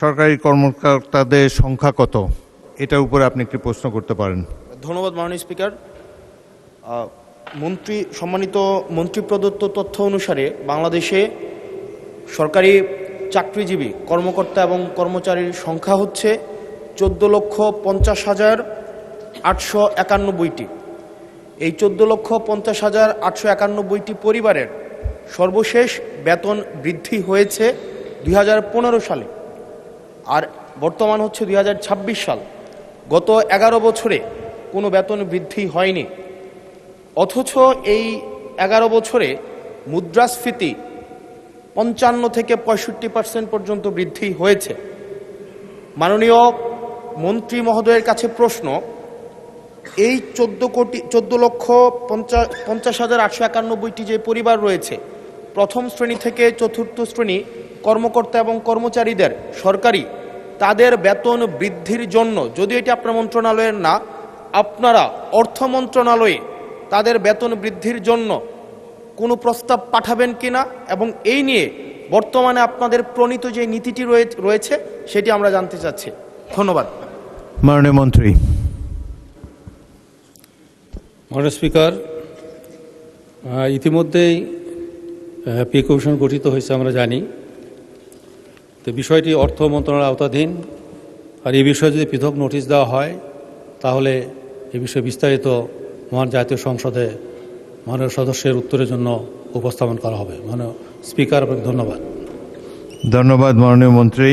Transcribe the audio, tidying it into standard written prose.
সরকারি কর্মকর্তাদের সংখ্যা কত, এটার উপরে আপনি একটি প্রশ্ন করতে পারেন। ধন্যবাদ মাননীয় স্পিকার। সম্মানিত মন্ত্রী প্রদত্ত তথ্য অনুসারে বাংলাদেশে সরকারি চাকরিজীবী কর্মকর্তা এবং কর্মচারীর সংখ্যা হচ্ছে 14,50,891টি। এই 14,50,891টি পরিবারের সর্বশেষ বেতন বৃদ্ধি হয়েছে 2015 সালে, আর বর্তমান হচ্ছে 2026 সাল। গত 11 বছরে কোনো বেতন বৃদ্ধি হয়নি, অথচ এই 11 বছরে মুদ্রাস্ফীতি 55 থেকে 65% পর্যন্ত বৃদ্ধি হয়েছে। মাননীয় মন্ত্রী মহোদয়ের কাছে প্রশ্ন, এই 14,50,891টি যে পরিবার রয়েছে, প্রথম শ্রেণী থেকে চতুর্থ শ্রেণী কর্মকর্তা এবং কর্মচারীদের সরকারি তাদের বেতন বৃদ্ধির জন্য, যদি এটি আপনার মন্ত্রণালয়ের না, আপনারা অর্থ মন্ত্রণালয়ে তাদের বেতন বৃদ্ধির জন্য কোনো প্রস্তাব পাঠাবেন কিনা, এবং এই নিয়ে বর্তমানে আপনাদের প্রণীত যে নীতিটি রয়েছে সেটি আমরা জানতে চাচ্ছি। ধন্যবাদ। মাননীয় মন্ত্রী। মাননীয় স্পিকার, ইতিমধ্যেই পে কমিশন গঠিত হয়েছে আমরা জানি। তো বিষয়টি অর্থ মন্ত্রণালয়ের আওতাধীন, আর এই বিষয়ে যদি পৃথক নোটিশ দেওয়া হয় তাহলে এই বিষয়ে বিস্তারিত মহান জাতীয় সংসদে মাননীয় সদস্যের উত্তরের জন্য উপস্থাপন করা হবে। মাননীয় স্পিকার, আপনাকে ধন্যবাদ। ধন্যবাদ মাননীয় মন্ত্রী।